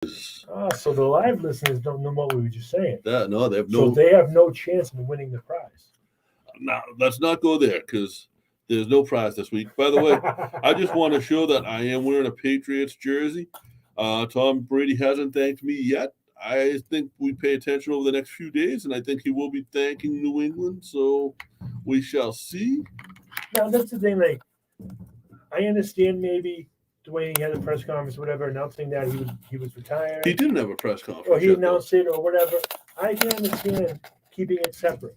So the live listeners don't know what we were just saying. No, they have So no. they have no chance of winning the prize. Now let's not go there because there's no prize this week. By the way, I just want to show that I am wearing a Patriots jersey. Tom Brady hasn't thanked me yet. I think we pay attention over the next few days, and I think he will be thanking New England. So we shall see. Now that's the thing. Like, I understand maybe the way he had a press conference, or whatever, announcing that he was retiring, He didn't have a press conference. or he yet, though. announced it, or whatever. I can understand keeping it separate.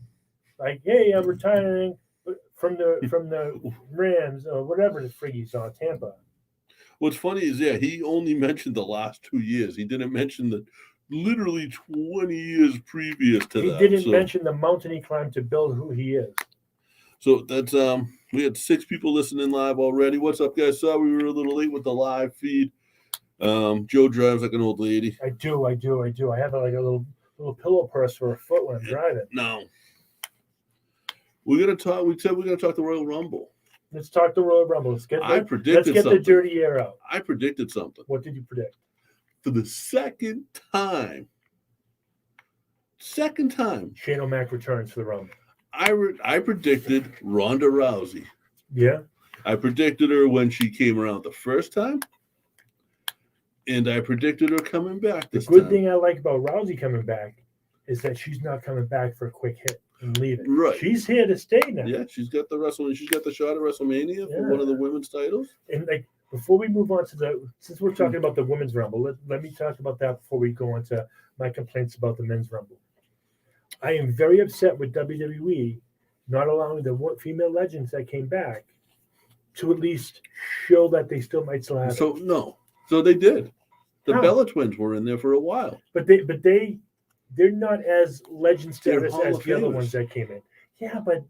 Like, hey, I'm retiring from the Rams or whatever the frig he's on, Tampa. What's funny is, yeah, he only mentioned the last 2 years. He didn't mention the literally 20 years previous to He that. didn't So- mention the mountain he climbed to build who he is. So that's we had 6 people listening live already. What's up, guys? Sorry we were a little late with the live feed. Joe drives like an old lady. I do. I have like a little pillow purse for a foot when I'm driving. No. We're gonna talk. We said we're gonna talk the Royal Rumble. Let's talk the Royal Rumble. Let's get I let's predicted get something. the dirty air out. I predicted something What did you predict? for the second time. Shane O'Mac returns for the Rumble. I predicted Ronda Rousey. Yeah. I predicted her when she came around the first time, and I predicted her coming back The this good time. thing I like about Rousey coming back is that she's not coming back for a quick hit and leaving. Right. She's here to stay now. Yeah, she's got the shot at WrestleMania for one of the women's titles. And like before we move on to since we're talking about the women's Rumble, let me talk about that before we go on to my complaints about the men's Rumble. I am very upset with WWE not allowing the female legends that came back to at least show that they still might have it. So they did. The How? Bella twins were in there for a while. But they're not as legend They're status Hall as of the other Famers. ones that came in. Yeah, but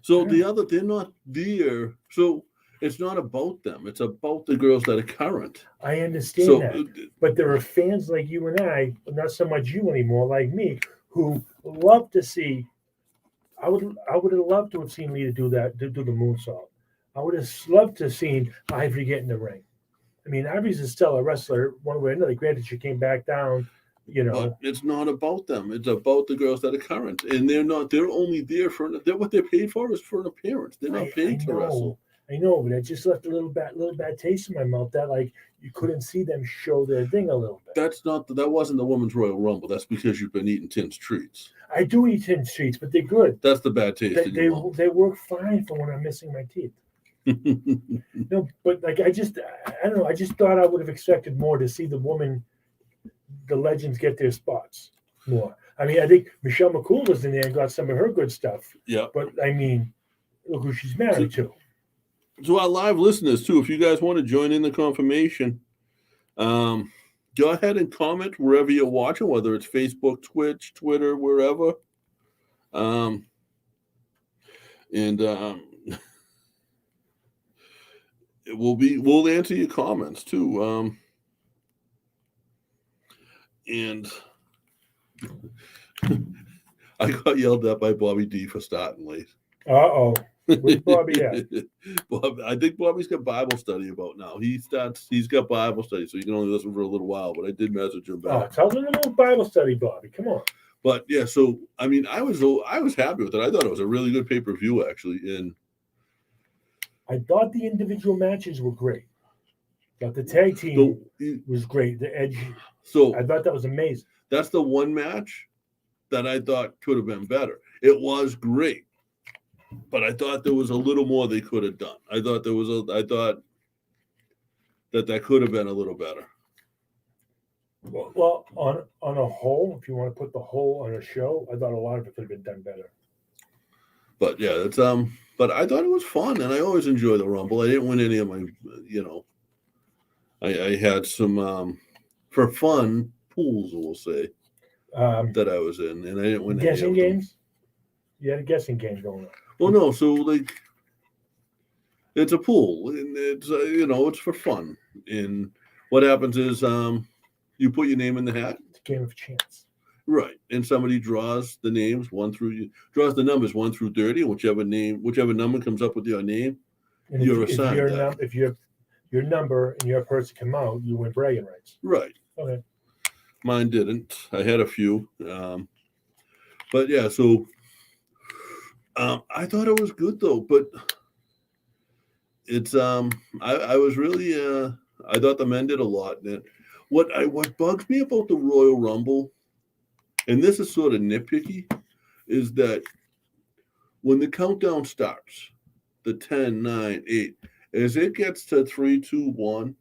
So they're not there. So it's not about them. It's about the girls that are current. I understand So that. But there are fans like you and I, not so much you anymore, like me, who love to see. I would have loved to have seen Lita do that, do the moonsault. I would have loved to have seen Ivory get in the ring. I mean, Ivory's a stellar wrestler, one way or another. Granted, she came back down, but it's not about them. It's about the girls that are current, and they're not. They're only there for. What they're paid for is for an appearance. They're not paid to wrestle. I know, but it just left a little bad taste in my mouth that like you couldn't see them show their thing a little bit. That wasn't the Women's Royal Rumble. That's because you've been eating Tim's treats. I do eat tin treats, but they're good. That's the bad taste in your mouth. They work fine for when I'm missing my teeth. No, but like I don't know. I just thought I would have expected more to see the legends get their spots more. I mean, I think Michelle McCool was in there and got some of her good stuff. Yeah. But I mean, look who she's married to. To our live listeners too, if you guys want to join in the confirmation, go ahead and comment wherever you're watching, whether it's Facebook, Twitch, Twitter, wherever. We'll answer your comments too. And I got yelled at by Bobby D for starting late. Uh-oh. Where's Bobby at? I think Bobby's got Bible study about now. He's got Bible study, so you can only listen for a little while. But I did message him back. Oh, tell them about Bible study, Bobby. Come on. But yeah, so I mean, I was happy with it. I thought it was a really good pay-per-view, actually. And I thought the individual matches were great. But the tag team was great. The Edge. So I thought that was amazing. That's the one match that I thought could have been better. It was great, but I thought there was a little more they could have done. I thought that could have been a little better. Well, on a whole, if you want to put the whole on a show, I thought a lot of it could have been done better. But yeah, it's but I thought it was fun, and I always enjoy the Rumble. I didn't win any of my, I had some for fun pools, we'll say, that I was in, and I didn't win guessing any of them. games. You had a guessing game going on. Well, no, so like it's a pool, and it's it's for fun. And what happens is you put your name in the hat. It's a game of chance. Right, and somebody draws the names draws the numbers 1 through 30, and whichever number comes up with your name, And you're assigned. If you're your number and your person come out, you win bragging rights. Right. Okay. Mine didn't. I had a few. But yeah, so I thought it was good though, but it's I was really I thought the men did a lot. And what bugs me about the Royal Rumble, and this is sort of nitpicky, is that when the countdown starts, the 10, 9, 8, as it gets to 3, 2, 1,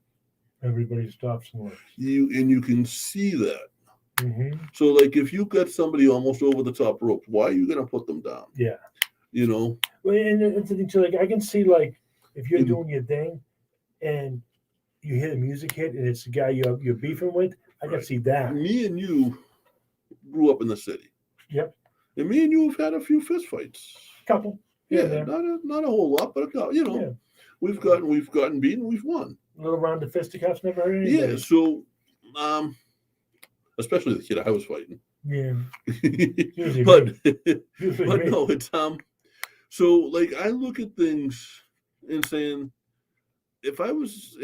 Everybody stops and looks. you can see that. Mm-hmm. So like if you got somebody almost over the top rope, why are you gonna put them down? Yeah. You know? Well, and it's the thing too, like I can see like if you're Mhm. doing your thing and you hear the music hit and it's the guy you're beefing with, I can Right. see that. Me and you grew up in the city. Yep. And me and you have had a few fist fights. Couple. Yeah, Yeah. not a whole lot, but a couple, you know. Yeah. We've gotten beaten, we've won. Little round of fisticuffs, never hurt anybody. Yeah, so especially the kid I was fighting. Yeah. Usually but Usually but me. no, it's so like I look at things and saying if I was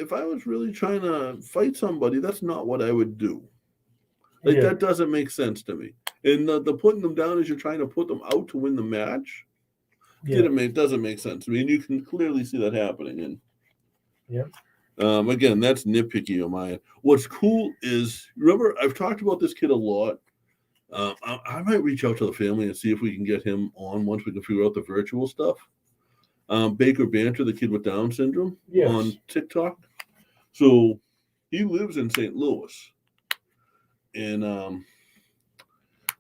really trying to fight somebody, that's not what I would do. Like Yeah. that doesn't make sense to me. And the putting them down is you're trying to put them out to win the match. Yeah. Doesn't make sense. I mean, you can clearly see that happening. And Yep. Again, that's nitpicky on my end. What's cool is, remember, I've talked about this kid a lot. I might reach out to the family and see if we can get him on once we can figure out the virtual stuff. Baker Banter, the kid with Down syndrome, Yes. on TikTok. So he lives in St. Louis. And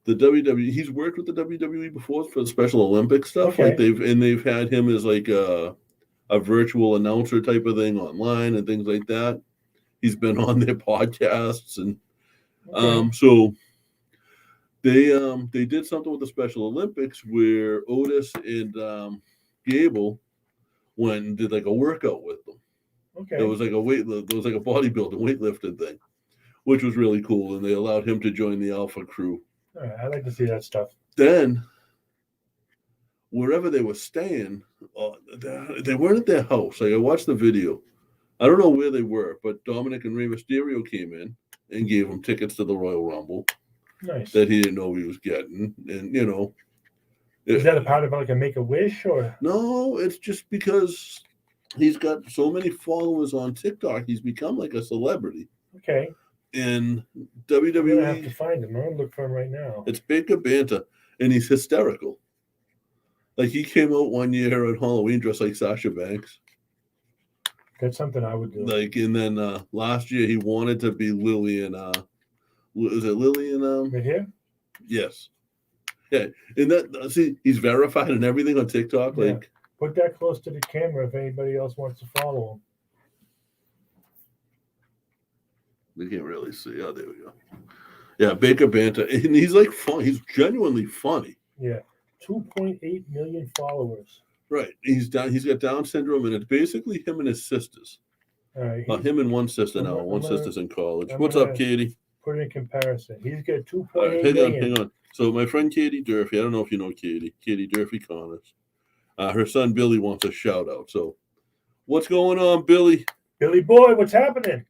the WWE, he's worked with the WWE before for the Special Olympics stuff. Okay. Like they've had him as like a virtual announcer type of thing online and things like that. He's been on their podcasts and Okay. so they did something with the Special Olympics where Otis and Gable went and did like a workout with them. Okay. It was like a bodybuilding weightlifting thing, which was really cool, and they allowed him to join the Alpha crew. All right, I like to see that stuff. Then wherever they were staying, they weren't at their house. Like I watched the video. I don't know where they were, but Dominic and Rey Mysterio came in and gave him tickets to the Royal Rumble Nice. that he didn't know he was getting. And, you know. Is that a part of like a Make-A-Wish or? No, it's just because he's got so many followers on TikTok. He's become like a celebrity. Okay. And I'm gonna have to WWE, find him. I'm gonna look for him right now. it's Baker Banter, and he's hysterical. Like he came out one year on Halloween dressed like Sasha Banks. That's something I would do. Like, and then last year he wanted to be Lillian. Is it Lillian? Right here? Yes. Yeah, and that see, he's verified and everything on TikTok. Yeah. Like, Put that close to the camera if anybody else wants to follow him. we can't really see. Oh, there we go. Yeah, Baker Banter, and he's like fun. He's genuinely funny. Yeah. 2.8 million followers. Right. He's got Down syndrome, and it's basically him and his sisters. All right. Him and one sister I'm now. gonna- One I'm gonna- sister's in college. I'm What's gonna- up, Katie? Put it in comparison. He's got All 2.8 right, hang million. on. So my friend Katie Durfee, I don't know if you know Katie Durfee Connors. Her son Billy wants a shout out. So what's going on, Billy? Billy Boy, what's happening?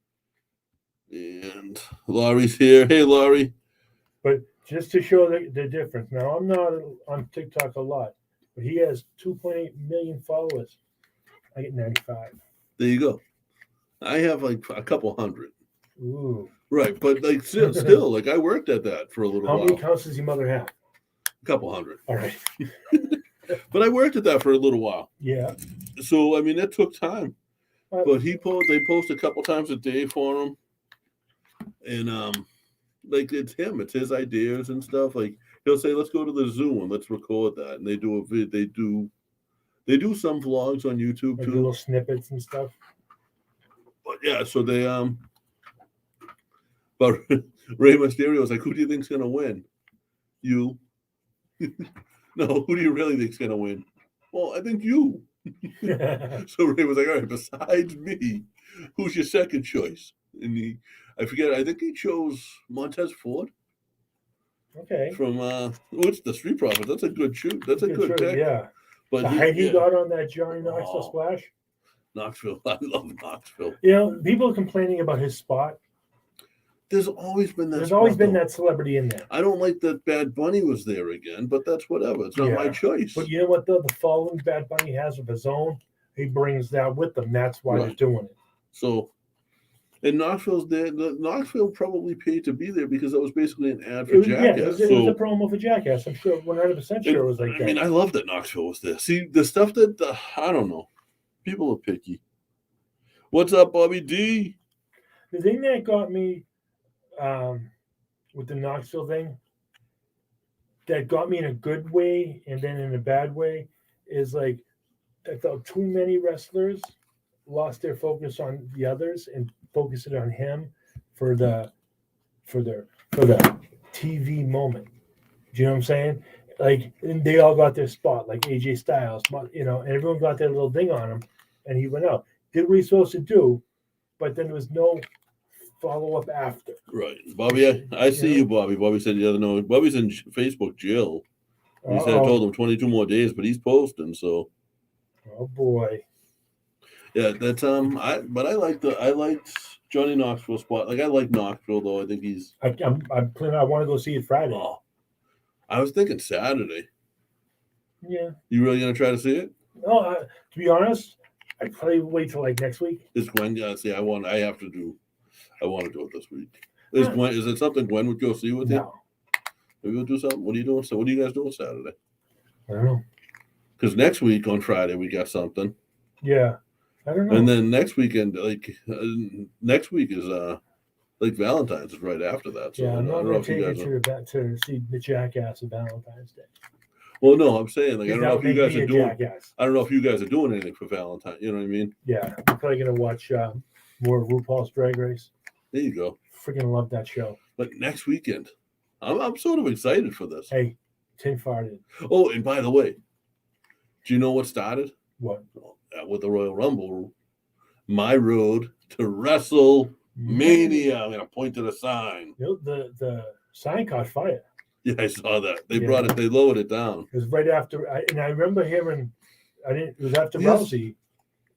And Laurie's here. Hey, Laurie. But just to show the difference. Now, I'm not on TikTok a lot, but he has 2.8 million followers. I get 95. There you go. I have like a couple hundred. Ooh. Right, but like still, like I worked at that for a little How while. many accounts does your mother have? A couple hundred. All right. But I worked at that for a little while. Yeah. So I mean, it took time. Uh, But they post a couple times a day for him, and like it's him, it's his ideas and stuff. Like he'll say, "Let's go to the zoo and let's record that," and they do they do some vlogs on YouTube like too. little snippets and stuff. But yeah, so they but Rey Mysterio was like, "Who do you think's gonna win? You? No, who do you really think's gonna win? Well, I think you." So Ray was like, "All right, besides me, who's your second choice?" And I think he chose Montez Ford Okay. from what's the Street Profits. That's a good shoot. That's a good choice, pick. Yeah. But The height he yeah. got on that Johnny Knoxville Oh. splash. Knoxville. I love Knoxville. You know, people are complaining about his spot. There's always been that. There's always spot, been though. that celebrity in there. I don't like that Bad Bunny was there again, but that's whatever. It's not my Yeah. choice. But you know what, though? The following Bad Bunny has of his own, he brings that with him. That's why they're Right. doing it. So, and Knoxville's there. Knoxville probably paid to be there because it was basically an ad for It was, Jackass. yeah, it was a promo for Jackass. I'm sure, 100% sure it was like I that. mean, I love that Knoxville was there. See, the stuff that I don't know. People are picky. What's up, Bobby D? The thing that got me with the Knoxville thing, that got me in a good way and then in a bad way, is like I felt too many wrestlers lost their focus on the others and focused it on him for the TV moment. Do you know what I'm saying? Like, and they all got their spot, like AJ Styles, you know, and everyone got their little ding on him, and he went out, did what he's supposed to do, but then there was no follow up after. Right, Bobby. I see you, Bobby. Bobby said the other no. Bobby's in Facebook jail. He said I told him 22 more days, but he's posting. So, oh boy, yeah, that's I liked Johnny Knoxville spot. Like I like Knoxville though. I think he's. I'm planning. I want to go see it Friday. Oh, I was thinking Saturday. Yeah. You really gonna try to see it? No, to be honest, I'd probably wait till like next week. Is Gwen? Yeah. See, I want to do it this week. Is Gwen? Is it something Gwen would go see with you? No, Maybe we'll do something. What are you doing? So, what are you guys doing Saturday? I don't know. Because next week on Friday we got something, Yeah, I don't know. and then next weekend, next week is like Valentine's is right after that. So yeah, I I'm not don't know going if to you take guys. you to see the Jackass of Valentine's Day. Well, no, I'm saying like I don't That know would if you make guys me are a doing. Jackass. I don't know if you guys are doing anything for Valentine. You know what I mean? Yeah, I'm probably going to watch more RuPaul's Drag Race. There you go. Freaking love that show. But next weekend, I'm sort of excited for this. Hey, Tim farted. Oh, and by the way, do you know what started? What? With the Royal Rumble, my road to WrestleMania. I'm gonna point to the sign. You know, the sign caught fire. Yeah, I saw that. They Yeah. brought it. They lowered it down. It was right after, and I remember hearing. It was after Yes. Rousey.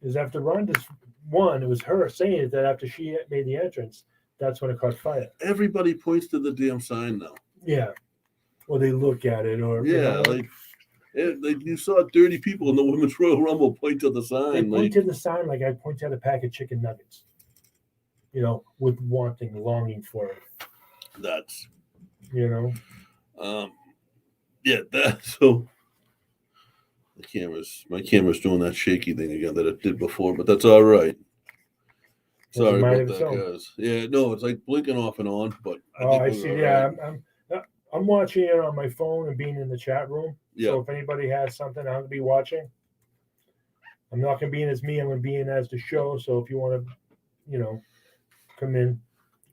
It was after Ronda's won. It was her saying it that after she made the entrance, that's when it caught fire. Everybody points to the damn sign now. Yeah. Or they look at it, or you Yeah, know, like you saw 30 people in the Women's Royal Rumble point to the they sign. point Like to the sign like I point at a pack of chicken nuggets. You know, with wanting, longing for it. that's You know. yeah. That so. My camera's doing that shaky thing again that it did before, but that's all right. Sorry mind about of that, its own. guys. Yeah, no, it's like blinking off and on, but I we're see. all Yeah, right. I'm watching it on my phone and being in the chat room. Yeah. So if anybody has something, I'm gonna be watching. I'm not gonna be in as me. I'm gonna be in as the show. So if you want to, you know, come in,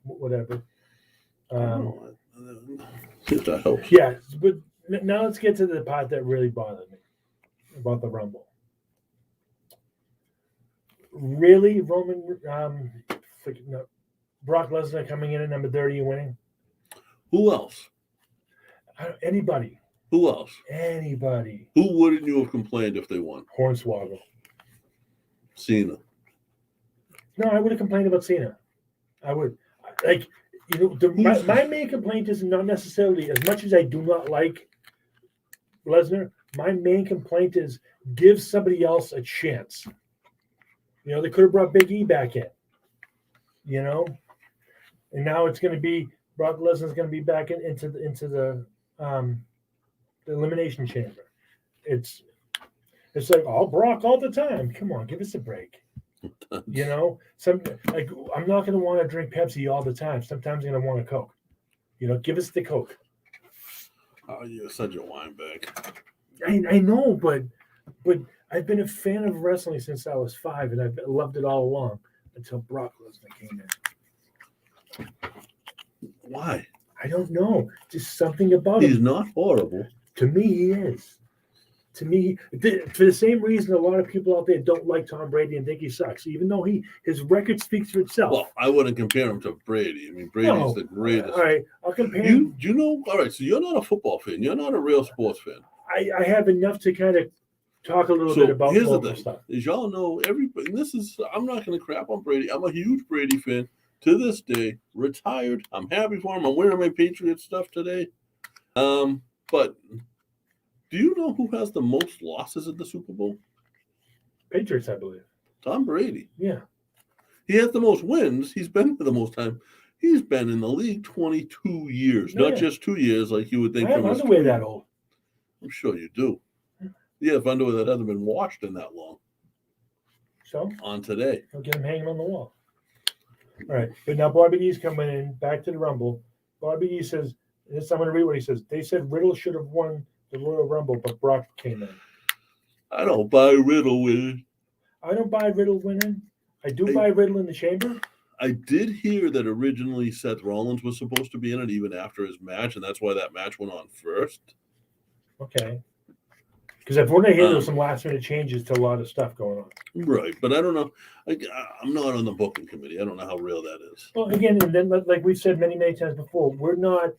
whatever. See if that helps. Yeah, but now let's get to the part that really bothered me about the Rumble. Really, Roman, no, Brock Lesnar coming in at number 30 and winning? Who else? Anybody. Who else? Anybody. Who wouldn't you have complained if they won? Hornswoggle. Cena. No, I would have complained about Cena. I would. Like, you know, my main complaint is not necessarily, as much as I do not like Lesnar, my main complaint is give somebody else a chance. You know, they could have brought Big E back in, you know, and now it's going to be Brock Lesnar's going to be back into the elimination chamber. It's like, oh, Brock all the time. Come on, give us a break. You know, like I'm not going to want to drink Pepsi all the time. Sometimes I'm going to want a Coke. You know, give us the Coke. Oh, you're such a wine bag. I know, but I've been a fan of wrestling since I was 5, and I've loved it all along until Brock Lesnar came in. Why? I don't know. Just something about He's him. not horrible. To me, he is. To me, for the same reason a lot of people out there don't like Tom Brady and think he sucks, even though his record speaks for itself. Well, I wouldn't compare him to Brady. I mean, Brady's the greatest. All right, I'll compare him. You know, all right, so you're not a football fan. You're not a real sports fan. I have enough to kind of talk a little So bit about here's the local thing: stuff. as y'all know, everybody. And this is I'm not going to crap on Brady. I'm a huge Brady fan to this day. Retired. I'm happy for him. I'm wearing my Patriots stuff today. But do you know who has the most losses in the Super Bowl? Patriots, I believe. Tom Brady. Yeah. He has the most wins. He's been for the most time. He's been in the league 22 years, not Yeah. just 2 years like you would think I have from his underwear tweet. that old. I'm sure you do. You have underwear that hasn't been washed in that long So on today. I'll get them hanging on the wall. All right. But now Bobby D's coming in back to the Rumble. Bobby D says, this, I'm going to read what he says. They said Riddle should have won the Royal Rumble, but Brock came in. I don't buy Riddle winning. I don't buy Riddle winning. I do buy Riddle in the chamber. I did hear that originally Seth Rollins was supposed to be in it even after his match, and that's why that match went on first. Okay. Because if we're going to hear there's some last minute changes to a lot of stuff going on. Right, but I don't know. I'm not on the booking committee. I don't know how real that is. Well, again, and then like we've said many times before, we're not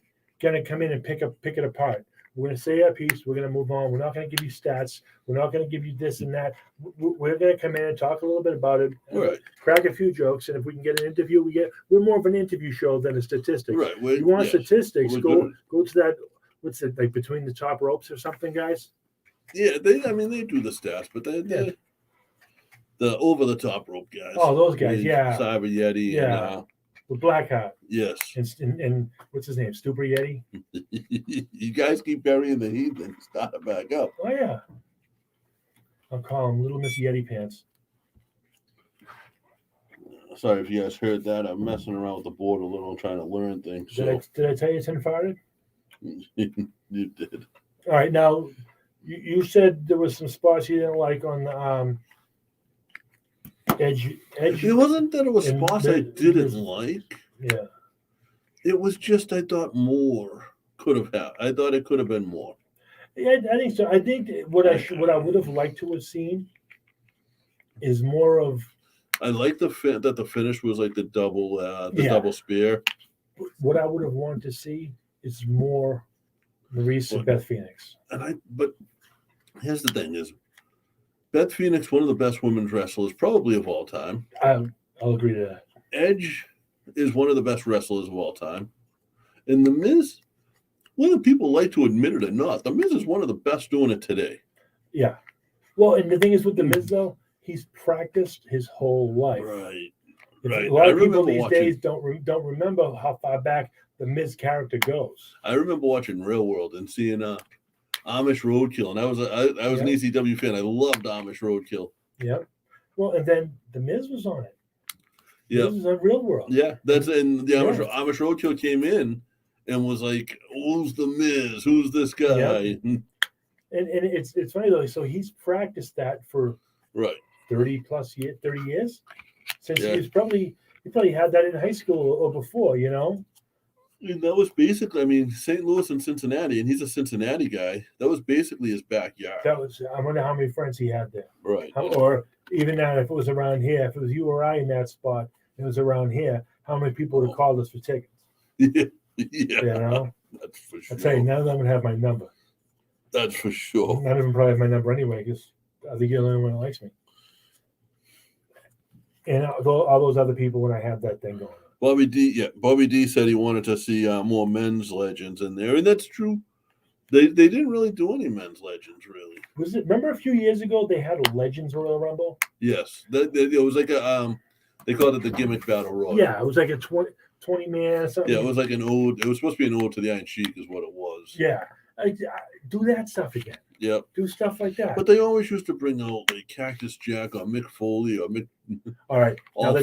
going to come in and pick it apart. We're going to say our piece. We're going to move on. We're not going to give you stats. We're not going to give you this and that. We're going to come in and talk a little bit about it, Right. crack a few jokes, and if we can get an interview, we're more of an interview show than a statistics. Right. You want statistics? We're Go to that. What's it like between the top ropes or something, guys? Yeah, they do the stats, but they the over the top rope guys. Oh, those guys, with yeah. Cyber Yeti. Yeah. And, With Blackheart. yes. And what's his name? Stupor Yeti. You guys keep burying the heat and start it back up. Oh yeah. I'll call him Little Miss Yeti Pants. Sorry if you guys heard that. I'm messing around with the board a little, trying to learn things. So. Did I tell you 10 farted? You did. All right, now you said there was some spots you didn't like on the edge. It wasn't that it was and spots I didn't like. Yeah. It was just I thought more could have happened. I thought it could have been more. Yeah, I think so. I think what I would have liked to have seen is more of. I like that the finish was like the double spear. What I would have wanted to see is more Maurice and Beth Phoenix. But here's the thing: is Beth Phoenix one of the best women's wrestlers probably of all time? I'll agree to that. Edge is one of the best wrestlers of all time, and The Miz, whether people like to admit it or not, The Miz is one of the best doing it today. Yeah. Well, and the thing is with The Miz though, he's practiced his whole life. Right. A lot of people these days don't remember how far back the Miz character goes. I remember watching Real World and seeing Amish Roadkill, and I was an ECW fan. I loved Amish Roadkill. Yeah. Well, and then the Miz was on it. Yeah. This is a Real World. Yeah, that's and the Amish Roadkill came in and was like, "Who's the Miz? Who's this guy?" Yeah. And it's funny though. So he's practiced that for 30 years since he probably had that in high school or before, you know. And that was basically, St. Louis and Cincinnati, and he's a Cincinnati guy. That was basically his backyard. I wonder how many friends he had there. Right. Or even now, if it was around here, if it was you or I in that spot, it was around here, how many people would have called us for tickets? Yeah. You know? That's for sure. I'll tell you, none of them would have my number. That's for sure. None of them probably have my number anyway, because I think you're the only one that likes me. And all those other people when I have that thing going on. Bobby D said he wanted to see more men's legends in there, and that's true. They didn't really do any men's legends, really. Remember a few years ago they had a Legends Royal Rumble? Yes, it was like a they called it the gimmick battle royal. Yeah, it was like a 20 man or something. Yeah, it was like an ode. It was supposed to be an ode to the Iron Sheik, is what it was. Yeah, do that stuff again. Yep. Do stuff like that. But they always used to bring out like Cactus Jack or Mick Foley or Mick. All right,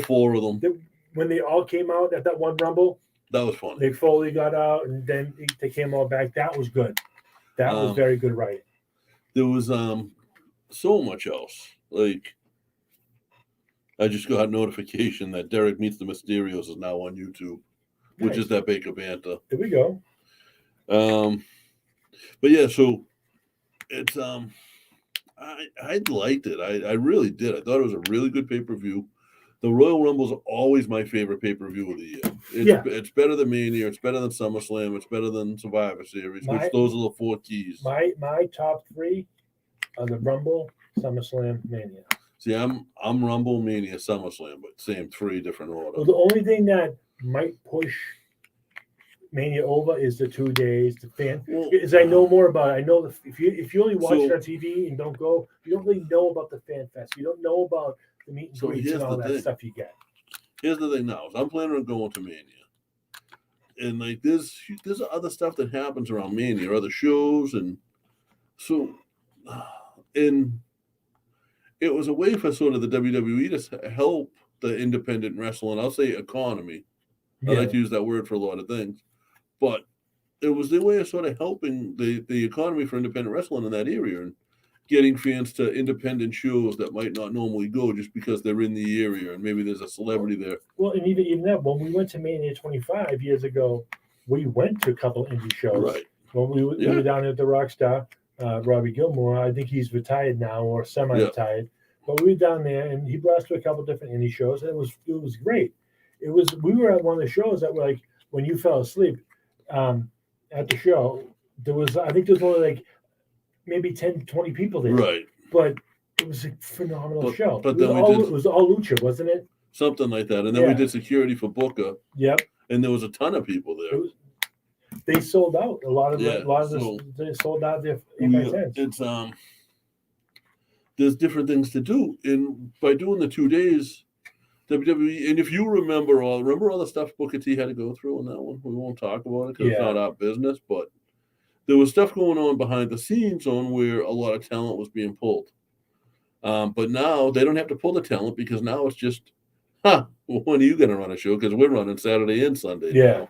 four of them. When they all came out at that one Rumble, that was funny. Mick Foley got out, and then they came all back. That was good. That was very good writing. There was so much else. Like I just got a notification that Derek Meets the Mysterios is now on YouTube, which is that Baker Banter. There we go. But yeah, so it's I liked it. I really did. I thought it was a really good pay-per-view. The Royal Rumble is always my favorite pay-per-view of the year. It's better than Mania. It's better than SummerSlam. It's better than Survivor Series. Those are the four keys. My top three the Rumble, SummerSlam, Mania. See, I'm Rumble, Mania, SummerSlam, but same 3 different Well, order. the only thing that might push Mania over is the 2 days. The fan, Well, because I know more about it. I know if you only watch it So- on TV and don't go, you don't really know about the fan fest. You don't know about the meet and So greets here's and all the that thing. stuff you get. Here's the thing now. Is I'm planning on going to Mania. And like there's other stuff that happens around Mania, other shows, and so and it was a way for sort of the WWE to help the independent wrestling. I'll say economy. I Yeah. like to use that word for a lot of things, but it was the way of sort of helping the economy for independent wrestling in that area and getting fans to independent shows that might not normally go just because they're in the area and maybe there's a celebrity there. Well, and even that, when we went to Mania 25 years ago, we went to a couple indie shows. Right. When we Yeah. were down at the Rockstar, Robbie Gilmore, I think he's retired now or semi-retired. But we were down there, and he brought us to a couple different indie shows, and it was great. We were at one of the shows that were like when you fell asleep at the show. There was only like maybe 10, 20 people there, Right. but it was a phenomenal show. but it was then we all, did- it was all lucha, wasn't it? Something like that. And then we Yeah. did security for Booker, Yep. and there was a ton of people It there. was, they sold out a lot of Yeah, they sold out their We- 8x10s. It's there's different things to do. And by doing the 2 days, WWE, and if you remember all the stuff Booker T had to go through on that one. We won't talk about it because it's Yeah. not our business, but there was stuff going on behind the scenes on where a lot of talent was being pulled. But now they don't have to pull the talent because now it's just, when are you going to run a show? Because we're running Saturday and Sunday. Yeah.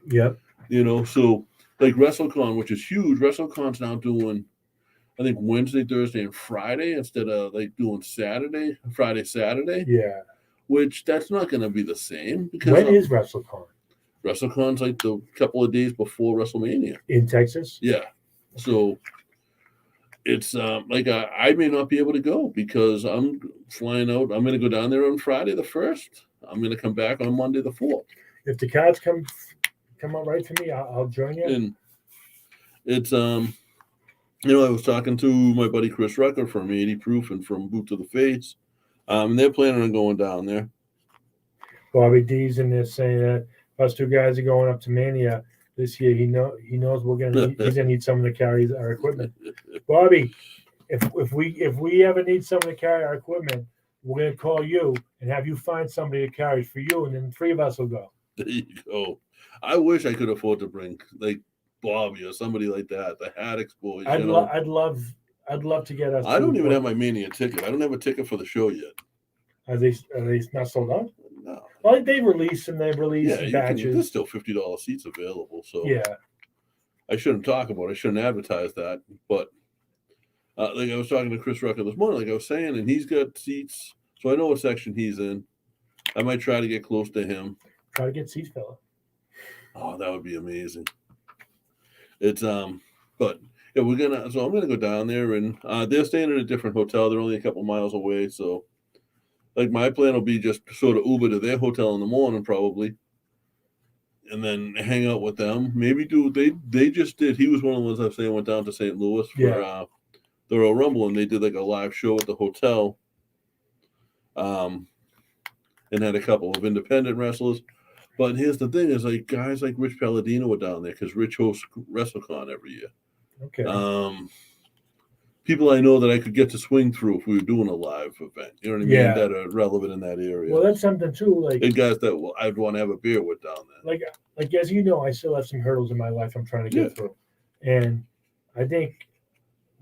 Now. Yep. So like WrestleCon, which is huge, WrestleCon's now doing, I think, Wednesday, Thursday, and Friday instead of like doing Friday, Saturday, Yeah. which that's not going to be the same because When is WrestleCon? WrestleCon's like the couple of days before WrestleMania. In Texas? Yeah. So it's like I may not be able to go because I'm flying out. I'm going to go down there on Friday the 1st. I'm going to come back on Monday the 4th. If the cards come out right for me, I'll join you. And it's I was talking to my buddy Chris Rucker from 80 Proof and from Boot to the Face. And they're planning on going down there. Bobby D's in there saying that us 2 guys are going up to Mania this year. He knows he's gonna need someone to carry our equipment. Bobby, if we ever need someone to carry our equipment, we're gonna call you and have you find somebody to carry for you, and then 3 of us will go. There you go. I wish I could afford to bring like Bobby or somebody like that, the Haddix boys. I'd love to get us. I don't even have my Mania ticket. I don't have a ticket for the show yet. Are they not sold out? No. Well, they release in batches. There's still $50 seats available. So Yeah. I shouldn't talk about it. I shouldn't advertise that. But like I was talking to Chris Rucker this morning, like I was saying, and he's got seats. So I know what section he's in. I might try to get close to him. Try to get seats, fella. Oh, that would be amazing. It's but yeah, I'm gonna go down there and they're staying in a different hotel. They're only a couple miles away, so like my plan will be just sort of Uber to their hotel in the morning probably. And then hang out with them. Maybe they just did. He was one of the ones I was saying went down to St. Louis for the Royal Rumble, and they did like a live show at the hotel. And had a couple of independent wrestlers. But here's the thing: is like guys like Rich Palladino were down there because Rich hosts WrestleCon every year. Okay. People I know that I could get to swing through if we were doing a live event. You know what I mean? Yeah. That are relevant in that area. Well, that's something too. Like and guys that I'd want to have a beer with down there. Like as you know, I still have some hurdles in my life I'm trying to get through, and I think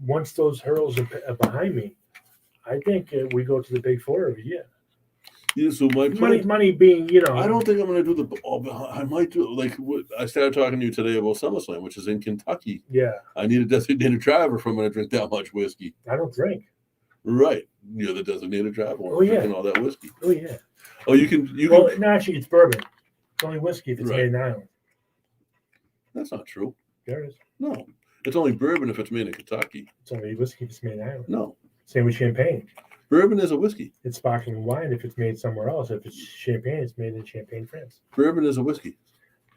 once those hurdles are behind me, I think we go to the Big Four every year. Yeah, so my plan, Money being, I don't think I'm going to do I might do like I started talking to you today about SummerSlam, which is in Kentucky. Yeah. I need a designated driver if I'm going to drink that much whiskey. I don't drink. Right, you're the designated driver. Oh, yeah. Drinking all that whiskey. Oh yeah. Oh, you can. No, actually, it's bourbon. It's only whiskey if it's Right. made in Ireland. That's not true. There it is. No, it's only bourbon if it's made in Kentucky. It's only whiskey if it's made in Ireland. No, Same with champagne. bourbon is a whiskey. It's sparkling wine if it's made somewhere else. If it's champagne, it's made in Champagne, France. Bourbon is a whiskey.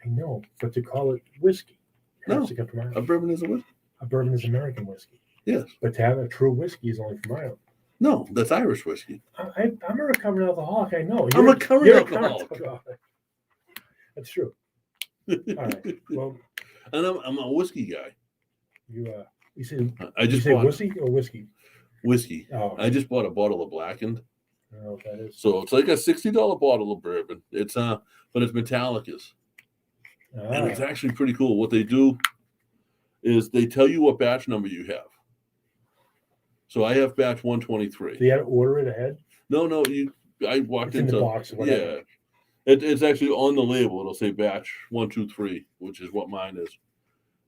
I know, but to call it whiskey No. has to come from A Ireland. bourbon is a whiskey. A bourbon is American whiskey. Yes. But to have a true whiskey is only from Ireland. No, that's Irish whiskey. I'm a recovering alcoholic. I know. I'm a current you're alcoholic. That's true. All right. Well, And I'm a whiskey guy. you say I just say bought whiskey or whiskey? whiskey. Oh, I just bought a bottle of Blackened. I don't know what that is. So it's like a $60 bottle of bourbon. It's but it's Metallica's. And it's actually pretty cool. What they do is they tell you what batch number you have. So I have batch 123. So you had to order it ahead? No, I walked It's in into the box or whatever. yeah. It's actually on the label. It'll say batch 123, which is what mine is.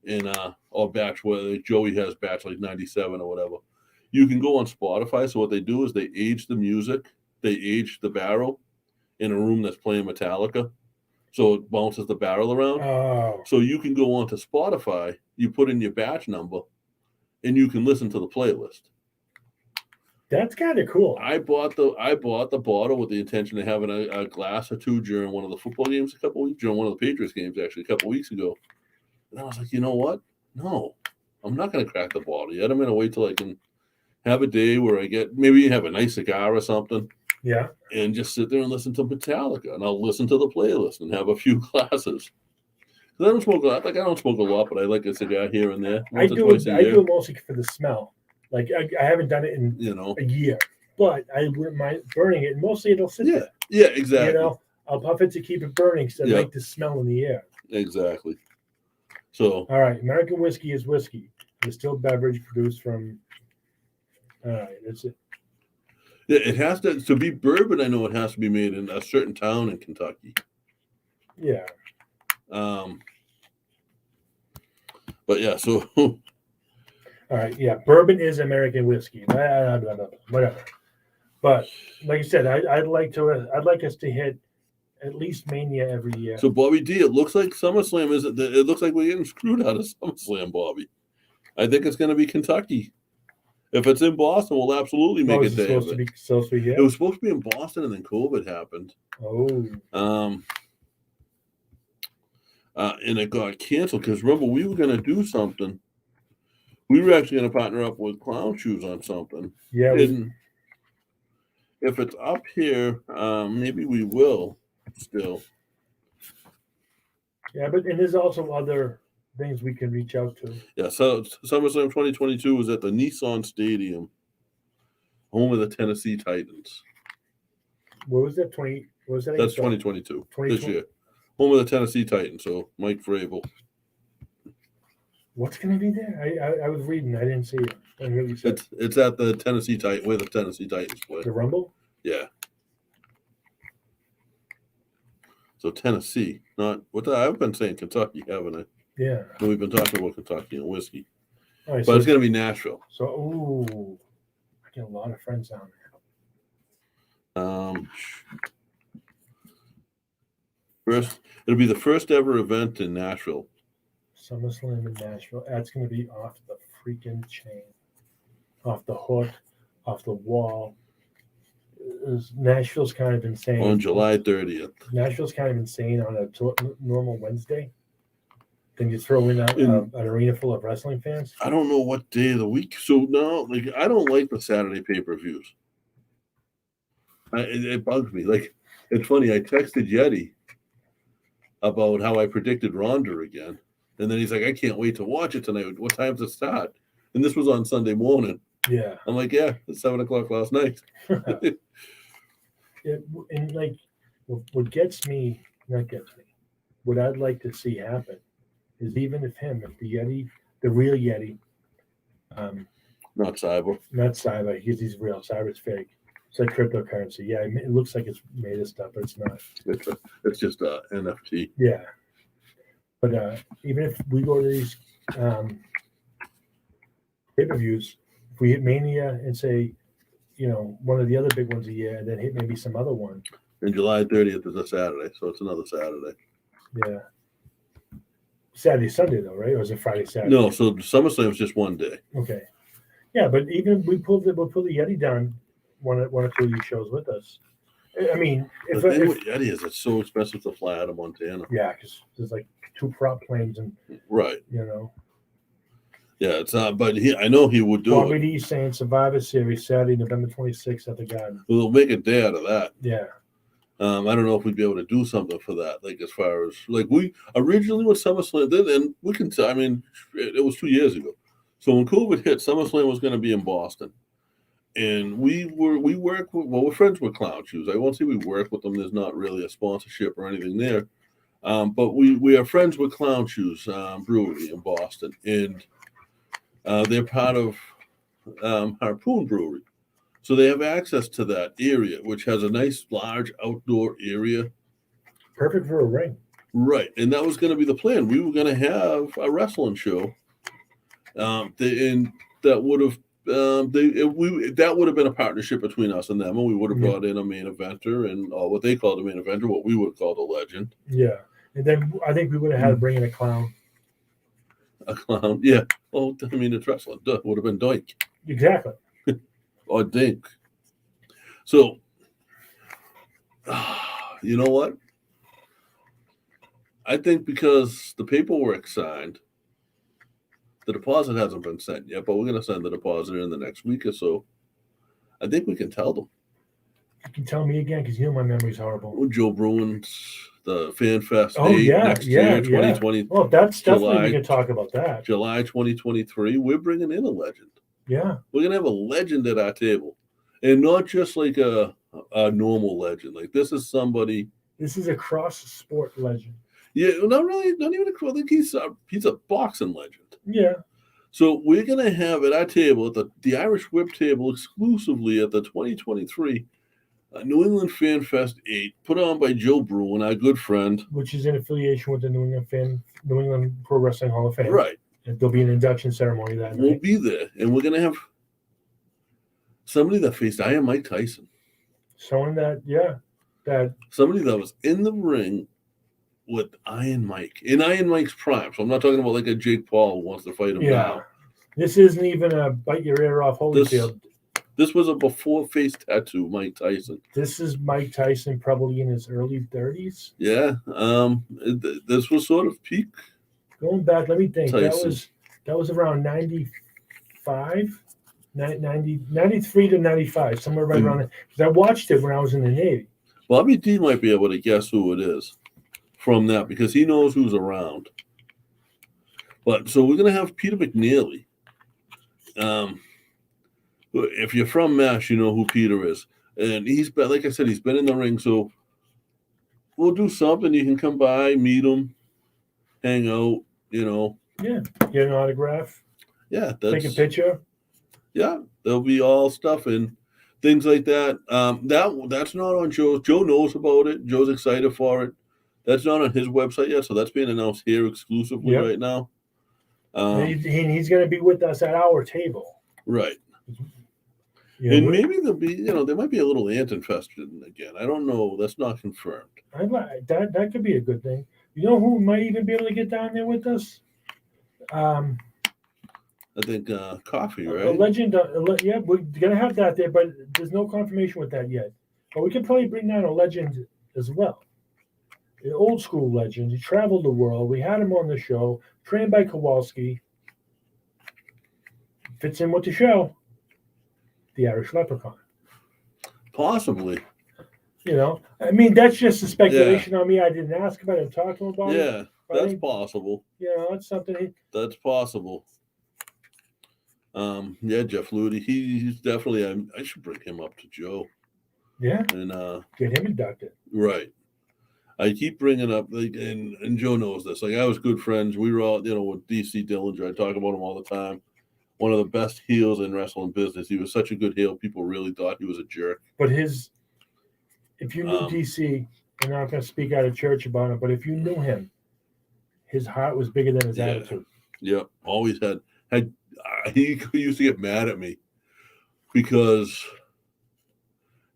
And or batch where Joey has batch like 97 or whatever. You can go on Spotify. So what they do is they age the music, they age the barrel in a room that's playing Metallica. So it bounces the barrel around. Oh, So you can go onto Spotify, you put in your batch number, and you can listen to the playlist. that's kind of cool. I bought the bottle with the intention of having a glass or two during one of the football games during one of the Patriots games actually a couple weeks ago. And I was like, you know what? No, I'm not going to crack the bottle yet. I'm going to wait till I can have a day where I maybe have a nice cigar or something. Yeah. And just sit there and listen to Metallica, and I'll listen to the playlist and have a few glasses. I don't smoke a lot. Like I don't smoke a lot, but I like a cigar here and there. I do it mostly for the smell. Like I haven't done it in a year, but I wouldn't mind burning it. And mostly it'll sit there. Yeah, exactly. I'll puff it to keep it burning because I like the smell in the air. Exactly. So all right, American whiskey is whiskey. A distilled beverage produced from. All right, that's it. Yeah, it has to be bourbon. I know it has to be made in a certain town in Kentucky. Yeah. But yeah, so. All right, yeah, bourbon is American whiskey. Whatever. But like I said, I'd like us to hit at least Mania every year. So Bobby D, it looks like SummerSlam isn't. It looks like we're getting screwed out of SummerSlam, Bobby. I think it's going to be Kentucky. If it's in Boston, we'll absolutely make it there. It was supposed to be in Boston, and then COVID happened. Oh. And it got canceled because remember we were going to do something. We were actually going to partner up with Clown Shoes on something. Yeah. And if it's up here, maybe we will still. Yeah, and there's also other things we can reach out to. Yeah, so SummerSlam 2022 was at the Nissan Stadium, home of the Tennessee Titans. What was that? That's 2022. This year. Home of the Tennessee Titans, so Mike Vrabel. What's going to be there? I was reading. I didn't see it. I really said it's at the Tennessee Titans, where the Tennessee Titans play. The Rumble? Yeah. So Tennessee, not what I've been saying Kentucky, haven't I? Yeah. And we've been talking about Kentucky and whiskey. All right, but it's going to be Nashville. So, I get a lot of friends down there. First, it'll be the first ever event in Nashville. SummerSlam in Nashville. That's going to be off the freaking chain, off the hook, off the wall. Nashville's kind of insane. On July 30th. Nashville's kind of insane on a normal Wednesday. Then you throw in an arena full of wrestling fans. I don't know what day of the week. So no, like I don't like the Saturday pay-per-views. It bugs me. Like it's funny. I texted Yeti about how I predicted Ronda again, and then he's like, "I can't wait to watch it tonight. What time's it start?" And this was on Sunday morning. Yeah, I'm like, "Yeah, it's 7:00 last night." And like, what gets me, what I'd like to see happen is even if the Yeti, the real Yeti, not Cyber, because he's real. Cyber's fake. It's like cryptocurrency. Yeah, it looks like it's made of stuff, but it's not. It's just a NFT. Yeah, but even if we go to these pay-per-views, if we hit Mania and say, one of the other big ones a year, and then hit maybe some other one. And July 30th is a Saturday, so it's another Saturday. Yeah. Saturday, Sunday though, right? Or is it Friday, Saturday? No, so SummerSlam is just one day. Okay. Yeah, but even we'll pull the Yeti down one or two of these shows with us. I mean, the thing with Yeti is it's so expensive to fly out of Montana. Yeah, because there's like 2 prop planes and right. Yeah, it's not, but I know he would do Bobby it. D saying Survivor Series Saturday, November 26th at the Garden. We'll make a day out of that. Yeah. I don't know if we'd be able to do something for that. Like as far as like we originally with SummerSlam did, and we can. I mean, it was 2 years ago. So when COVID hit, SummerSlam was going to be in Boston, and we work with, well, we're friends with Clown Shoes. I won't say we work with them. There's not really a sponsorship or anything there, but we are friends with Clown Shoes Brewery in Boston, and they're part of Harpoon Brewery. So they have access to that area, which has a nice large outdoor area. Perfect for a ring. Right. And that was going to be the plan. We were going to have a wrestling show. And that would have that would have been a partnership between us and them, and we would have brought in a main eventer and what they called a main eventer, what we would have called a legend. Yeah. And then I think we would have had to bring in a clown. A clown. Yeah. Well, I mean, it's wrestling. Duh, would have been Doink. Exactly. Or Dink. So, you know what? I think because the paperwork signed, the deposit hasn't been sent yet, but we're going to send the deposit in the next week or so. I think we can tell them. You can tell me again because you know my memory's horrible. Well, Joe Bruins, the Fan Fest Oh, date yeah, next yeah, year, 2020, Well, that's definitely July- we can talk about that. July 2023. We're bringing in a legend. Yeah. We're going to have a legend at our table. And not just like a normal legend. Like this is somebody. This is a cross sport legend. Yeah, not really, not even a. I think he's a boxing legend. Yeah. So we're gonna have at our table, at the Irish Whip table, exclusively at the 2023 New England Fan Fest 8, put on by Joe Bruin, our good friend. Which is in affiliation with the New England Pro Wrestling Hall of Fame. Right. And there'll be an induction ceremony that We'll night. be there, and we're gonna have somebody that faced Iron Mike Tyson. Someone that Somebody that was in the ring with Iron Mike in Iron Mike's prime. So I'm not talking about like a Jake Paul who wants to fight him now. This isn't even a bite your ear off Holyfield. This was a before face tattoo, Mike Tyson. This is Mike Tyson, probably in his early 30s. Yeah. This was sort of peak. Going back, let me think. Tyson. That was around 95, 93 to 95, somewhere right around there. Because I watched it when I was in the Navy. Bobby D might be able to guess who it is from that because he knows who's around. But so we're gonna have Peter McNeely. If you're from Mass, you know who Peter is, and he's been, like I said, he's been in the ring. So we'll do something. You can come by, meet him, hang out. You know. Yeah, get an autograph. Yeah, Take a picture. Yeah, there'll be all stuff and things like that. That's not on Joe. Joe knows about it. Joe's excited for it. That's not on his website yet, so that's being announced here exclusively right now. And he's going to be with us at our table. Right. And maybe there'll be, there might be a little ant infestation again. I don't know. That's not confirmed. That could be a good thing. You know who might even be able to get down there with us? I think Coffee, right? A legend. Yeah, we're gonna have that there, but there's no confirmation with that yet. But we could probably bring down a legend as well. An old school legend. He traveled the world. We had him on the show. Trained by Kowalski. Fits in with the show. The Irish Leprechaun. Possibly. I mean, that's just a speculation on me. I didn't ask about it and talk to him about it. Yeah, that's possible. That's something. That's possible. Yeah, Jeff Ludy. He's definitely. I should bring him up to Joe. Yeah. And get him inducted. Right. I keep bringing up, and Joe knows this. Like, I was good friends. We were all, with DC Dillinger. I talk about him all the time. One of the best heels in wrestling business. He was such a good heel. People really thought he was a jerk. But if you knew DC, I'm not going to speak out of church about it, but if you knew him, his heart was bigger than his attitude. Yep. Always had. He used to get mad at me because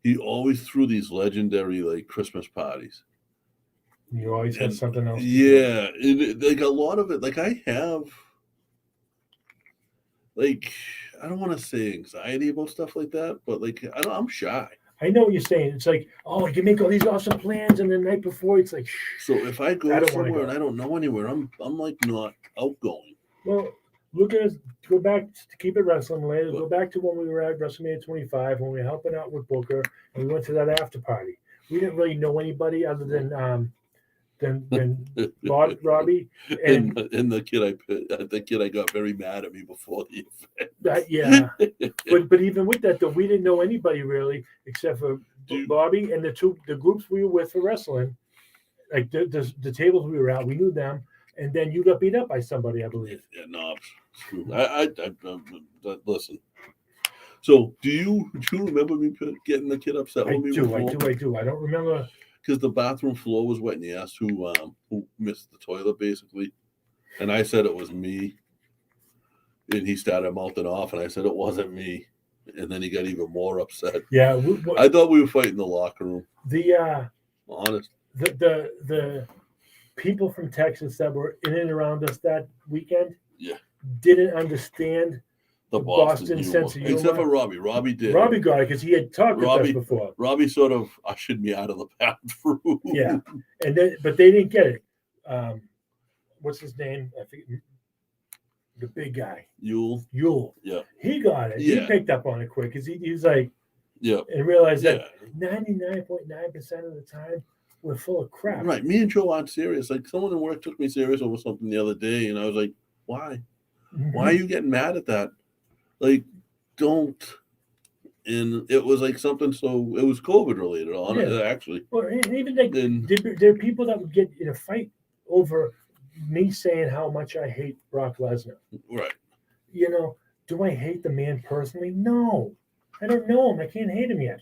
he always threw these legendary Christmas parties. You always had something else. Yeah, a lot of it. I have, I don't want to say anxiety about stuff like that, but I'm shy. I know what you're saying. It's like, you can make all these awesome plans, and the night before, it's like. So if I go somewhere and I don't know anywhere, I'm not outgoing. Well, look at us. Go back to keep it wrestling later. Go back to when we were at WrestleMania 25 when we were helping out with Booker and we went to that after party. We didn't really know anybody other than Robbie and and the kid I got very mad at me before the that. Yeah, event. but even with that though, we didn't know anybody really except for Bobby and the groups we were with for wrestling. Like the tables we were at, we knew them, and then you got beat up by somebody, I believe. Yeah, no, listen. So, do you remember me getting the kid upset I with me? do. I don't remember. Because the bathroom floor was wet, and he asked who missed the toilet, basically, and I said it was me, and he started mouthing off, and I said it wasn't me, and then he got even more upset. Yeah, I thought we were fighting in the locker room. Honest. The people from Texas that were in and around us that weekend, yeah, didn't understand the Boston sense of humor. Except for Robbie. Robbie did. Robbie got it because he had talked with us before. Robbie sort of ushered me out of the bathroom. Yeah, but they didn't get it. What's his name? I think the big guy. Yule. Yeah. He got it. Yeah. He picked up on it quick because he was like, yeah, and realized that 99.9% of the time we're full of crap. Right. Me and Joe aren't serious. Like someone in work took me serious over something the other day, and I was like, why? Mm-hmm. Why are you getting mad at that? Like, don't. And it was like something, so it was COVID related on it, actually. Well, and even like, there are people that would get in a fight over me saying how much I hate Brock Lesnar. Right. You know, do I hate the man personally? No. I don't know him. I can't hate him yet.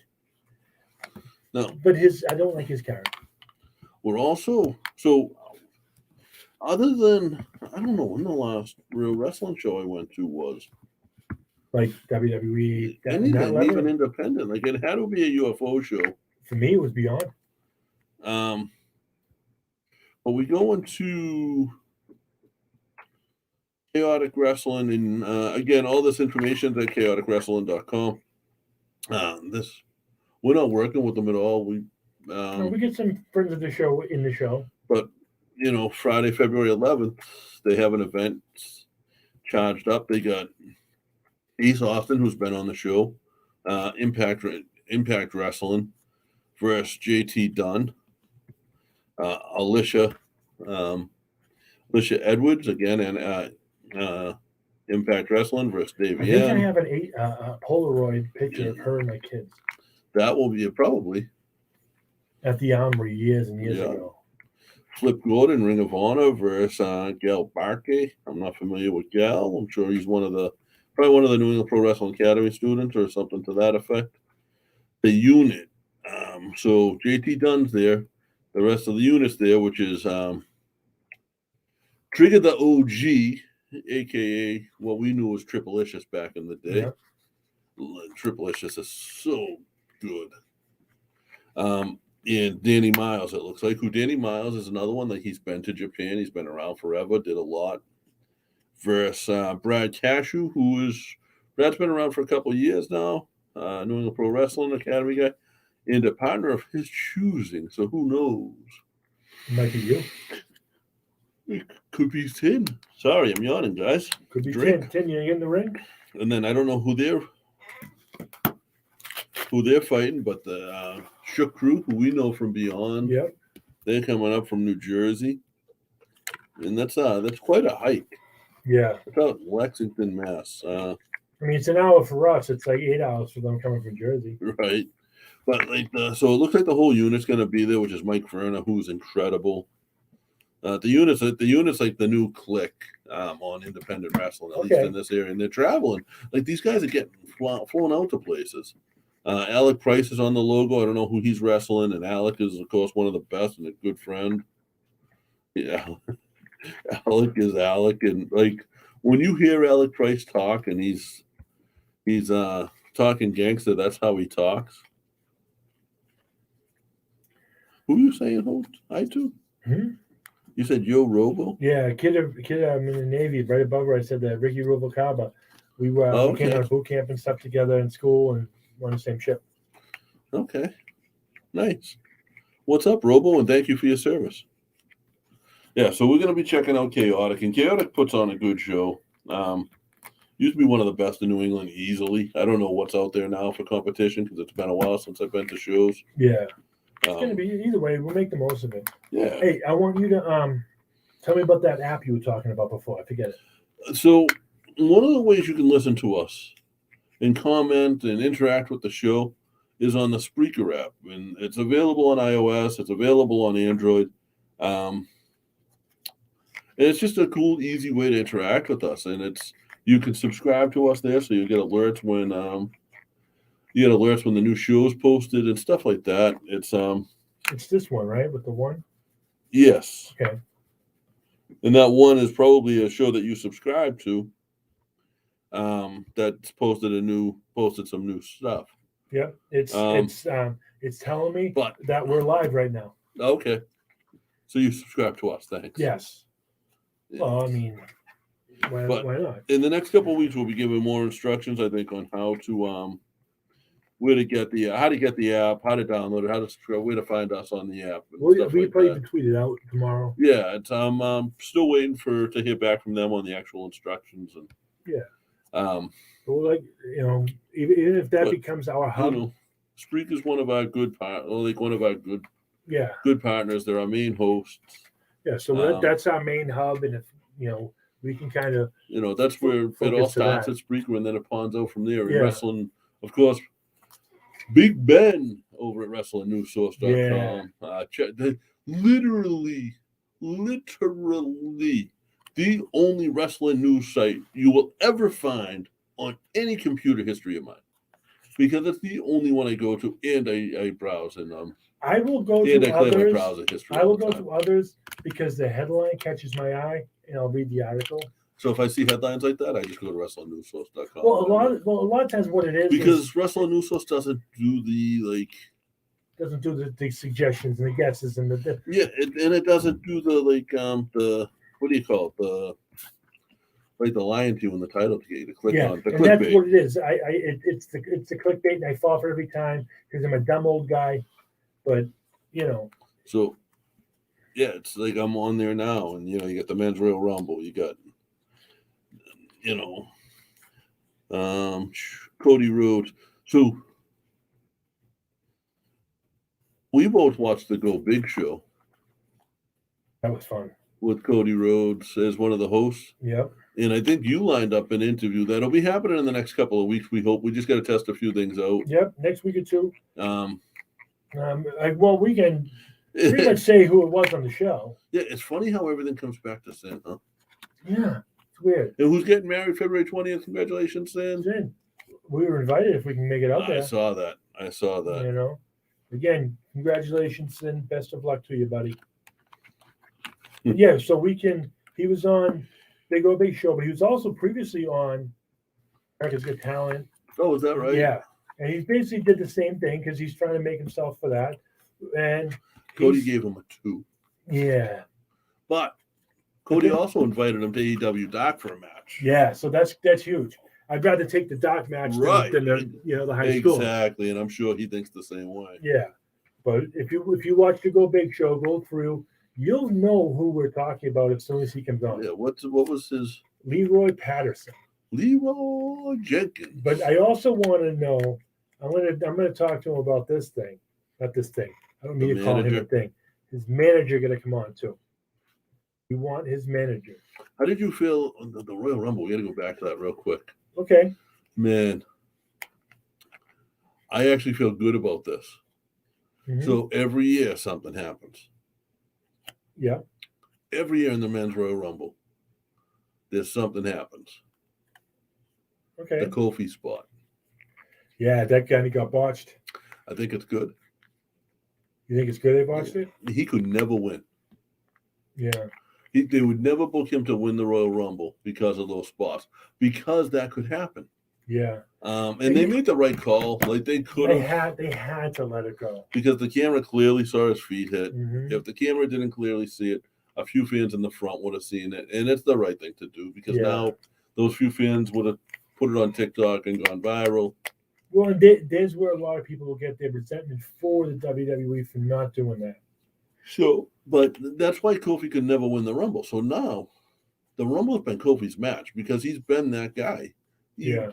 No. But I don't like his character. We're also, so other than, I don't know when the last real wrestling show I went to was. Like WWE. Anything, even independent. Like it had to be a UFO show. For me, it was Beyond. But we go into Chaotic Wrestling, and again, all this information at chaoticwrestling.com. We're not working with them at all. We get some friends of the show in the show. But Friday, February 11th, they have an event charged up. They got Ace Austin, who's been on the show, Impact Wrestling versus JT Dunn, Alicia Edwards again, and Impact Wrestling versus Davey. I think I have a Polaroid picture of her and my kids. That will be probably at the Armory years and years ago. Flip Gordon, Ring of Honor versus Gail Barkey. I'm not familiar with Gail. I'm sure he's probably one of the New England Pro Wrestling Academy students or something to that effect. The unit. So JT Dunn's there. The rest of the unit's there, which is Trigger the OG, a.k.a. what we knew was Triple-Licious back in the day. Yeah. Triple-Licious is so good. And Danny Miles, it looks like. Danny Miles is another one. Like he's been to Japan. He's been around forever. Did a lot. Versus Brad Cashew, Brad's been around for a couple of years now. New England Pro Wrestling Academy guy. And a partner of his choosing. So who knows? It might be you. It could be Tin. Sorry, I'm yawning, guys. Could be Tin. Tin, you in the ring? And then I don't know who they're fighting, but the Shook Crew, who we know from Beyond. Yep. They're coming up from New Jersey. And that's quite a hike. Yeah. It's out in Lexington, Mass. I mean, it's an hour for us. It's like 8 hours for them coming from Jersey. Right. But so it looks like the whole unit's going to be there, which is Mike Verna, who's incredible. The unit's like the new clique on independent wrestling, at least in this area, and they're traveling. Like these guys are getting flown out to places. Alec Price is on the logo. I don't know who he's wrestling, and Alec is, of course, one of the best and a good friend. Yeah, Alec is Alec, and like when you hear Alec Price talk, and he's talking gangster, that's how he talks. Who are you saying hold I to? Hmm? You said Joe Robo? Yeah, kid. I'm in the Navy. Right above where I said that Ricky Rubalcaba. We were came out of boot camp and stuff together in school, and we're on the same ship. Okay, nice. What's up, Robo? And thank you for your service. Yeah, so we're going to be checking out Chaotic, and Chaotic puts on a good show. Used to be one of the best in New England easily. I don't know what's out there now for competition because it's been a while since I've been to shows. Yeah, it's gonna Um, be either way. We'll make the most of it. yeah. Hey, I want you to tell me about that app you were talking about before. I forget it. So one of the ways you can listen to us and comment and interact with the show is on the Spreaker app, and it's available on iOS. It's available on Android. And it's just a cool, easy way to interact with us, and you can subscribe to us there, so you get alerts when the new show's posted and stuff like that. It's this one, right? With the one. Yes, Okay. and that one is probably a show that you subscribe to. That's posted some new stuff. Yep. It's telling me But that we're live right now. okay, so you subscribe to us. Thanks. Yes. Yeah. Well, I mean, why not? In the next couple of weeks, we'll be giving more instructions, I think, on how to how to get the app, how to download it, how to subscribe, where to find us on the app. And We stuff like probably that. can tweet it out tomorrow. Yeah, it's still waiting to hear back from them on the actual instructions and Well, like even if that But, becomes our hub, Spreak is one of our good yeah, good partners. They're our main hosts. yeah. So that's our main hub, and if we can kind of That's where it all Focus to starts that. at Spreaker, and then it pawns out from there. And Yeah. wrestling, of course, Big Ben over at WrestlingNewsSource.com. Literally, the only wrestling news site you will ever find on any computer history of mine, because it's the only one I go to, and I browse and I will go and to I clear my others. browser history. I all will the go time. to others because the headline catches my eye, and I'll read the article. So if I see headlines like that, I just go to WrestlingNewsSource.com. Well, a lot of times, what it is because Wrestling News Source doesn't do the doesn't do the suggestions and the guesses and the and it doesn't do the the what do you call it, the lion to you in the title to get you to click on the and that's clickbait. what it is. It's the clickbait, and I fall for it every time because I'm a dumb old guy. But So yeah, it's like I'm on there now, and you got the Men's Royal Rumble, you got Cody Rhodes. So we both watched the Go Big show that was fun. with Cody Rhodes as one of the hosts. Yep. And I think you lined up an interview that'll be happening in the next couple of weeks. We hope. We just got to test a few things out. Yep. Next week or two. Well, we can pretty much say who it was on the show. Yeah, it's funny how everything comes back to Sin, huh? Yeah, it's weird. And who's getting married February 20th? Congratulations, Sin. Then we were invited if we can make it out there. I saw that. Again, congratulations and best of luck to you, buddy. Yeah, so he was on Big O Big Show, but he was also previously on America's Got Talent. Oh, is that right? Yeah, and he basically did the same thing because he's trying to make himself for that. And Cody gave him a 2. Yeah. But Cody also invited him to AEW Dark for a match. Yeah, so that's huge. I'd rather take the Dark match than the high school. Exactly, and I'm sure he thinks the same way. Yeah, but if you watch the Go Big show, go through, you'll know who we're talking about as soon as he comes on. Yeah, what was his Leroy Patterson? Leroy Jenkins. But I also want to know. I'm gonna talk to him about this thing, not this thing. I don't mean to call him a thing. His manager gonna come on too. We want his manager. How did you feel on the Royal Rumble? We got to go back to that real quick. Okay. Man, I actually feel good about this. Mm-hmm. So every year something happens. Yeah. Every year in the Men's Royal Rumble, there's something happens. Okay. The Kofi spot. Yeah, that guy got botched. I think it's good. You think it's good they botched it? He could never win. Yeah. They would never book him to win the Royal Rumble because of those spots, because that could happen. Yeah. And they made the right call. Like they could have. They had to let it go. Because the camera clearly saw his feet hit. Mm-hmm. If the camera didn't clearly see it, a few fans in the front would have seen it. And it's the right thing to do, because now those few fans would have put it on TikTok and gone viral. Well, and there's where a lot of people will get their resentment for the WWE for not doing that. So, but that's why Kofi could never win the Rumble. So now the Rumble's been Kofi's match because he's been that guy. Yeah.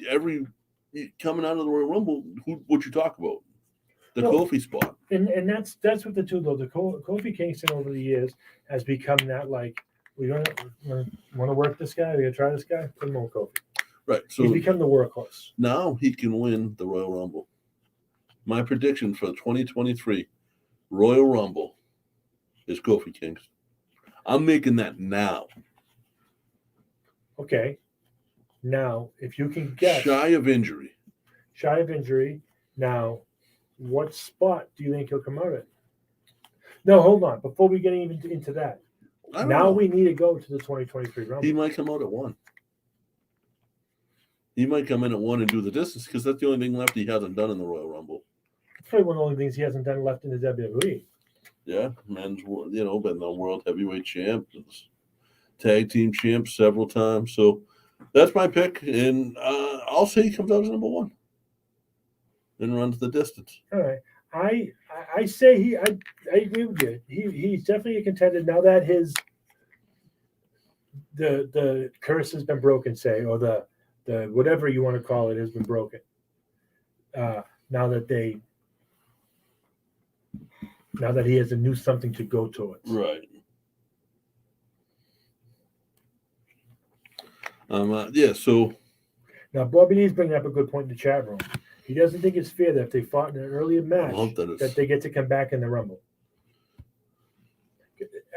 Coming out of the Royal Rumble, what you talk about? The Well, Kofi spot. And that's what the two though. The Kofi Kingston over the years has become that like we don't want to work this guy. We gonna try this guy. Put him on Kofi. Right. So He's become the workhorse. now he can win the Royal Rumble. My prediction for the 2023 Royal Rumble is Kofi Kingston. I'm making that now. Okay. Now, if you can get Shy of injury. now, what spot do you think he'll come out at? No, hold on. Before we get even into that, I don't now know. we need to go to the 2023 Rumble. He might come out at 1. He might come in at 1 and do the distance because that's the only thing left he hasn't done in the Royal Rumble. It's probably one of the only things he hasn't done left in the WWE. Yeah, men's, been the world heavyweight champ, tag team champ several times. So that's my pick, and I'll say he comes out as number 1 and runs the distance. All right. I say I agree with you. He's definitely a contender now that the curse has been broken, say, or the whatever you want to call it has been broken. Now that he has a new something to go towards. Right. So Now Bobby D's bringing up a good point in the chat room. He doesn't think it's fair that if they fought in an earlier match that they get to come back in the Rumble.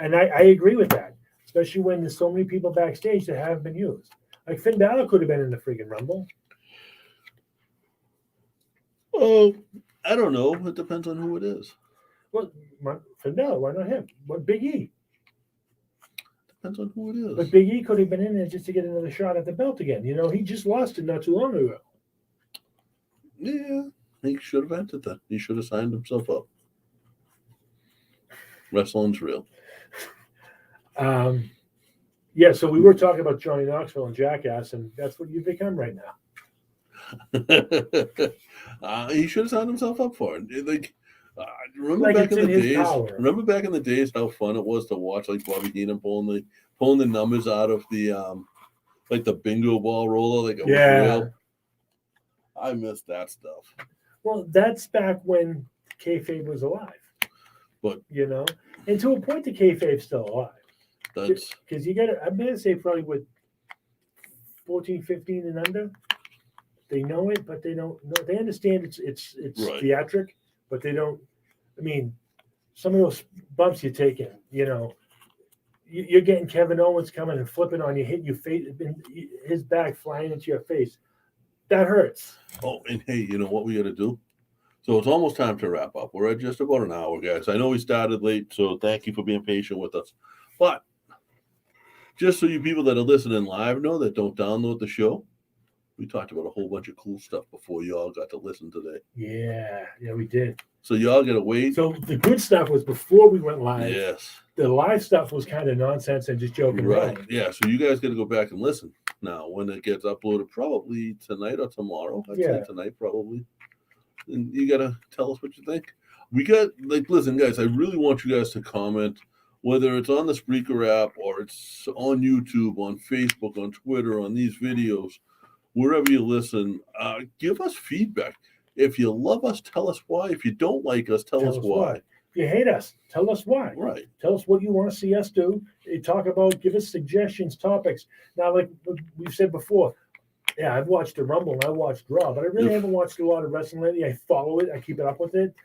And I agree with that, especially when there's so many people backstage that haven't been used. Like Finn Balor could have been in the freaking Rumble. Oh, I don't know. It depends on who it is. Well, Finn Balor, why not him? What Big E? Depends on who it is. But Big E could have been in there just to get another shot at the belt again. He just lost it not too long ago. Yeah, he should have entered that. He should have signed himself up. Wrestling's real. Yeah, so we were talking about Johnny Knoxville and Jackass, and that's what you've become right now. He should have signed himself up for it. Remember Like back it's in the in his days. power. Remember back in the days how fun it was to watch like Bobby Heenan pulling the numbers out of the like the bingo ball roller. Like it was real. I miss that stuff. Well, that's back when kayfabe was alive. But and to a point, the kayfabe's still alive. That's because you got. I'm gonna say probably with 14, 15 and under, they know it, but they don't know. They understand it's right. theatric, but they don't. I mean, some of those bumps you're taking, you're getting Kevin Owens coming and flipping on you, hitting your face, his back flying into your face. That hurts. Oh, and hey, you know what we got to do? So it's almost time to wrap up. We're at just about an hour, guys. I know we started late, so thank you for being patient with us. But just so you people that are listening live know that don't download the show, we talked about a whole bunch of cool stuff before y'all got to listen today. Yeah, we did. So y'all got to wait. So the good stuff was before we went live. Yes. The live stuff was kind of nonsense and just joking Right. around. Yeah. So you guys got to go back and listen now when it gets uploaded, probably tonight or tomorrow. I'd say tonight, probably. And you got to tell us what you think. We got, listen, guys, I really want you guys to comment, whether it's on the Spreaker app or it's on YouTube, on Facebook, on Twitter, on these videos, wherever you listen, give us feedback. If you love us, tell us why. If you don't like us, tell us why. If you hate us, tell us why. Right. Tell us what you want to see us do. Talk about, give us suggestions, topics. Now, like we've said before, yeah, I've watched the Rumble and I watched Raw, but I really haven't watched a lot of wrestling lately. I follow it, I keep it up with it,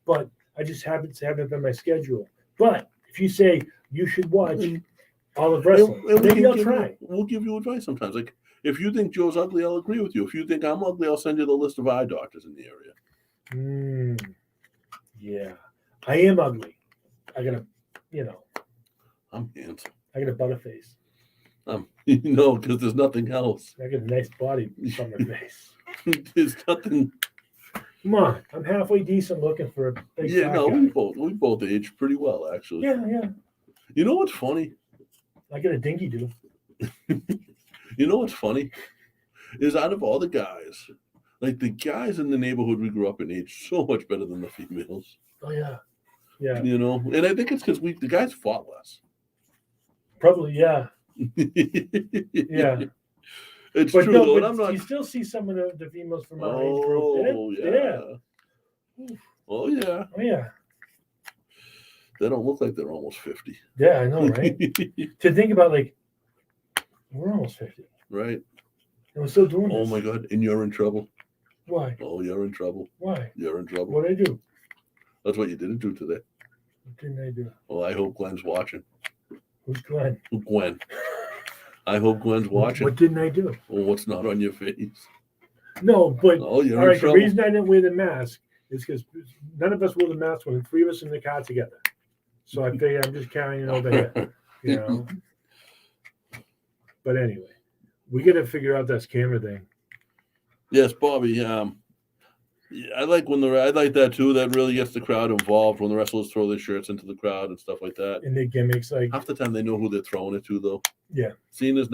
but I just haven't been my schedule. But if you say you should watch all of wrestling, maybe I'll try. We'll give you advice sometimes. Like, if you think Joe's ugly, I'll agree with you. If you think I'm ugly, I'll send you the list of eye doctors in the area. Yeah. I am ugly. I got I'm handsome. I got a butterface. Because there's nothing else. I got a nice body on my face. There's nothing. Come on. I'm halfway decent looking for a big Yeah, no, guy. we both aged pretty well, actually. Yeah. You know what's funny? I got a dinky do. You know what's funny? Is out of all the guys, like the guys in the neighborhood we grew up in age so much better than the females. Oh yeah. Yeah. And I think it's because the guys fought less. Probably, yeah. Yeah. It's But true no, though, but and I'm not. you still see some of the females from our age group. Oh Yeah. yeah. Oh yeah. Oh yeah. They don't look like they're almost 50. Yeah, I know, right? To think about, like, we're almost 50. Right. And we're still doing Oh this. my God. And you're in trouble. Why? Oh, you're in trouble. Why? You're in trouble. What did I do? That's what you didn't do today. What didn't I do? Well, I hope Glenn's watching. Who's Glenn? Gwen. I hope Gwen's watching. What didn't I do? Well, what's not on your face? No, but Oh, you're all in right. The trouble. reason I didn't wear the mask is because none of us wore the mask when the three of us in the car together. So I figured I'm just carrying it over here, you know. But anyway, we got to figure out this camera thing. Yes, Bobby. Yeah, I like I like that too. That really gets the crowd involved when the wrestlers throw their shirts into the crowd and stuff like that. And the gimmicks, like, Half the time they know who they're throwing it to, though. yeah, Cena's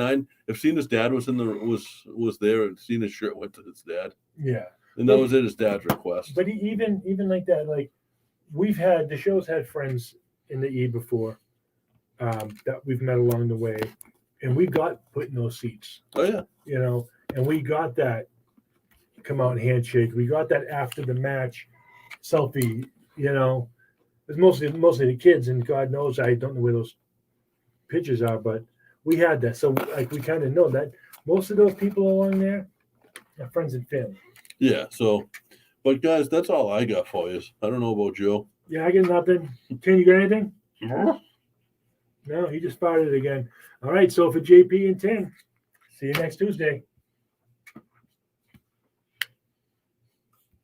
if Cena's dad was was there, and Cena's shirt went to his dad, yeah. and that was it. His dad's request. But even like that, like, the show's had friends in the E before that we've met along the way, and we got put in those seats, Oh yeah, you know, and we got that come out and handshake. We got that after the match selfie, you know. It's mostly the kids, and God knows I don't know where those pictures are, but we had that. So like we kind of know that most of those people along there are friends and family. yeah. So, but guys, that's all I got for you. I don't know about Joe. Yeah, I get nothing. Ken, you got anything? No, he just farted again. All right, so for JP and Tim, see you next Tuesday.